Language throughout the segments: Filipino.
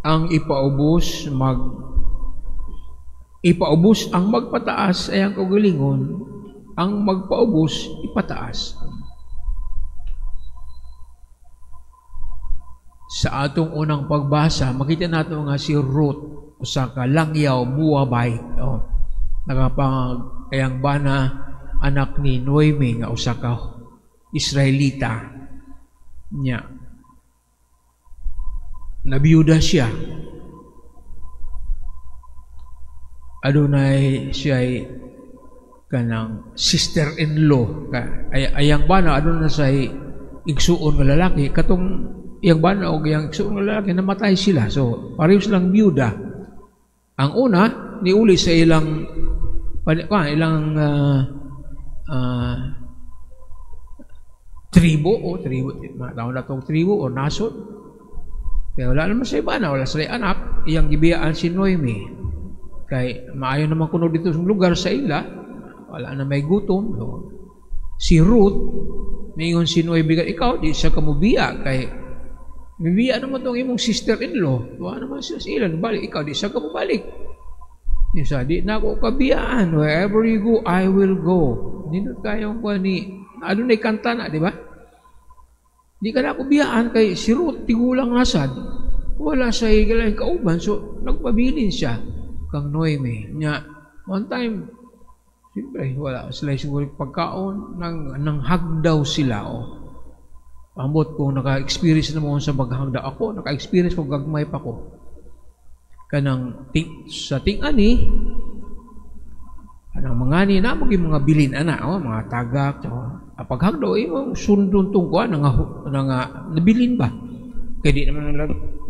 ang ipaubos ang magpataas ay ang kaugalingon, ang magpaubos ipataas. Sa atong unang pagbasa, makita nato nga si Ruth, usa ka langyaw Moabite, nakapangayang bana anak ni Noemi nga usa ka Israelita niya. Nabiyuda siya. Adunay siya kanang sister-in-law. Ayang bana aduna say igsuon nga lalaki, katong iyang bana o iyang igsuon nga lalaki namatay sila. So pareho silang biyuda. Ang una niuli sa ilang tribo, matawag na itong tribo o nasod. Kaya wala naman sa iba na, wala sa anak, iyang gibiyaan si Noemi. Kaya maayo naman kuno dito sa lugar sa ila, wala na may gutom. So, si Ruth, ningon si Noemi, ikaw, di siya kamubiya, kay bibiya naman itong imong sister-in-law. Wala naman siya sa ilan, balik, ikaw, di siya kamubalik. Isa, di na ako kabiyaan. Wherever you go, I will go. Nindot kayong ko ni, ano na kanta na, di ba? Di ka na ako biyaan kay si Ruth, tigulang nasad. Wala sa higalang kauban. So, nagpabilin siya kang Noemi. Nya, one time, siyempre, wala sila siguro pagkaon, nang hagdaw sila. Pambot ko, naka-experience na mo sa maghagdaw ako, naka-experience ko, gagmay pa ko. Kanang sa ting-ani, kanang mga ni na maging mga bilin mga tagak, paghagdaw imong sundon tungkuan nabilin ba? Kaya di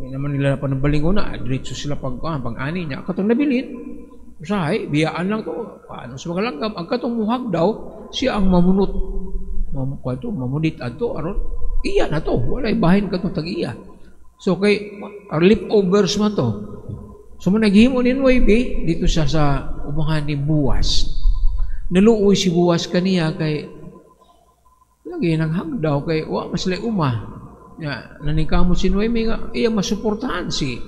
naman nila panabalingon na diretso sila pag-ani niya katong nabilin. Usahay, biyaan lang to. Paano sa mga langgam ang katong muhagdaw siya ang mamunot. Mamunit adto aron iya na to, walay bahin katong tag-iya. So kay leftovers man to. So naghimo ni Noemi dito siya sa umahan ni Boaz. Naluoy si Boaz kaniya kay lagi nang hagdaw kay wa maslay ya naningkamot si Noemi nga iya masuportahan si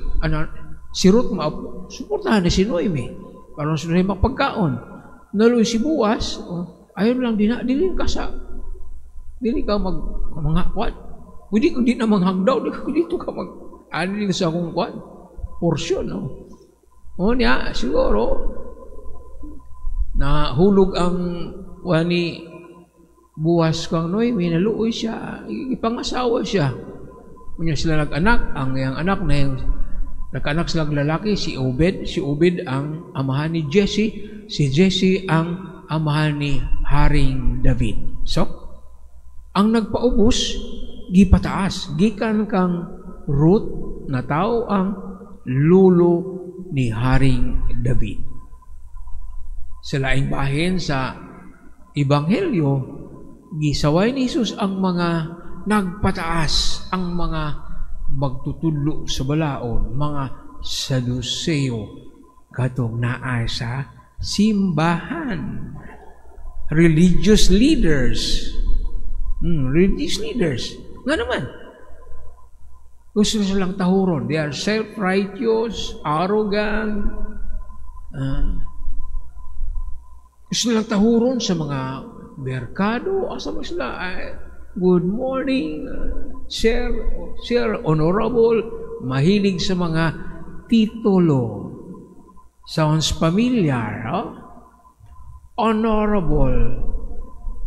Ruth suportahan ni si Noemi para sa rimang pagkaon. Naluoy si Boaz, ayon lang dili ka mga kwat. Pwede kung di na manghagdaw, dito ka ani sa akong kwat. Porsyon, no? O niya, siguro, nahulog ang wani Boaz kang Noemi, naluoy siya, ipangasawa siya. Kanya sila nag-anak, ang iyang anak na yung nagkaanak silang lalaki, si Obed ang amahan ni Jesse, si Jesse ang amahan ni Haring David. So, ang nagpaubos, gipataas, gikan kang Ruth na tao ang lulo ni Haring David. Sa laing bahin sa Ebanghelyo, gisaway ni Jesus ang mga nagpataas, ang mga magtutudlo sa balaod, mga Saduseo, katong naay sa simbahan. Religious leaders. Nga naman, gusto silang tahuron. They are self-righteous, arrogant. Gusto nilang tahuron sa mga merkado. Asa mo sila? Good morning, sir, honorable. Mahilig sa mga titulo. Sounds familiar. Honorable.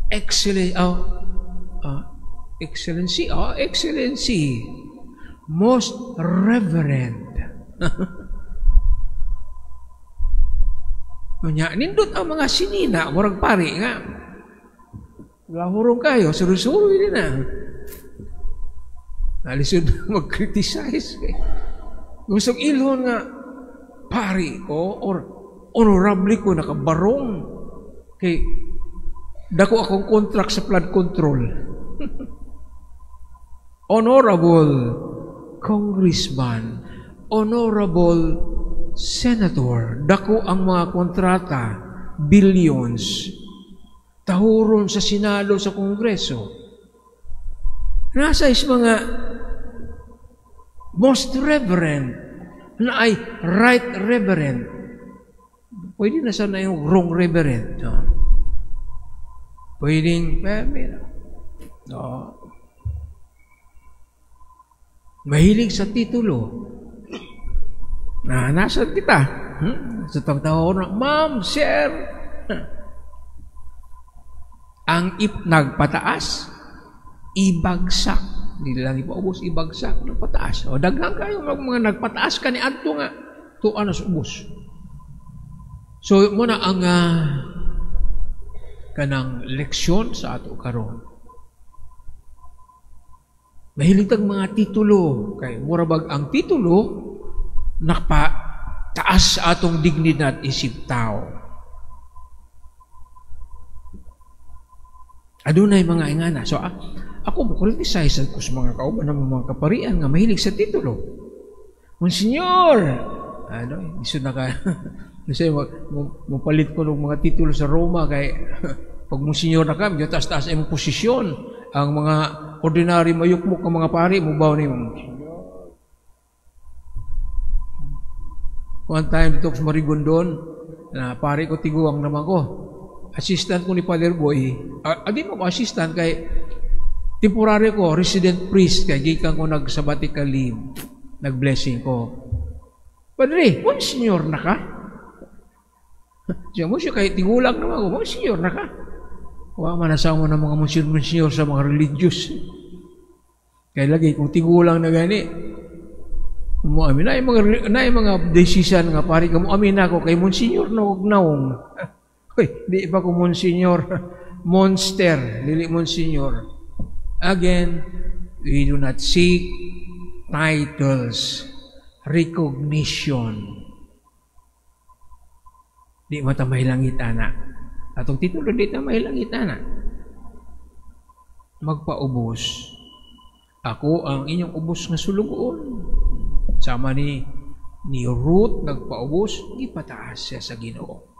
Excellency. Most reverend. Nindot ang mga sinina, murag pari nga. Lahurong kayo, suru-suru din na. Nalisod mag-criticize. Gustong ilhon nga, pari ko, or honorable ko, nakabarong. Kay, dako akong contract sa flood control. Honorable Congressman, Honorable Senator, dako ang mga kontrata, billions, tahuron sa Senado, sa Kongreso. Nasa is mga most reverend, na ay right reverend. Pwede na sana yung wrong reverend. No? Pwedeng, no. Mahilig sa titulo. Nasaan kita? Sa tawag na, ma'am, sir. Ang nagpataas, ibagsak. Hindi lang ipaubos, ibagsak, nagpataas. O daghang kayo, mga nagpataas ka ni adto nga, tuan na sa ubos. So, muna ang kanang leksyon sa ato karon. Mahilig tag mga titulo. Kay murabag ang titulo, nakapataas sa atong dignidad isip tao. Adunay mga ingana. So, ako mo criticize ko sa mga kauban ng mga kaparian nga mahilig sa titulo. Monsignor! Iso na ka. Kasi mapalit ko ng mga titulo sa Roma kay pag Monsignor na ka, medyo taas-taas ay mong posisyon. Ang mga ordinary mayukmok ng mga pari, mubaw ni Monsignor. One time dito sa Marigondon, na pari ko tiguang naman ko. Assistant ko ni Father Boy. Di mo ko assistant kay temporary ko, resident priest, kay gikan ko nag-sabbatical leave, nag-blessing ko. Padre, Monsignor na ka? Siya mo siya, kay tigulang naman ko, Monsignor na ka? Huwag manasaw mo ng mga Monsignor sa mga religious. Kaya lagi, kung tigulang na gani, umuamin na yung mga decision nga pari ka, umuamin na ako kay Monsignor na huwag naong. Di pa ko Monsignor, monster, dili Monsignor. Again, we do not seek titles, recognition. Di mata mahilangit anak. Atong titulo di na mahilangit anak. Magpaubos. Ako ang inyong ubos nga sulugoon. Sama ni Ruth nagpaubos, ipataas siya sa Ginoo.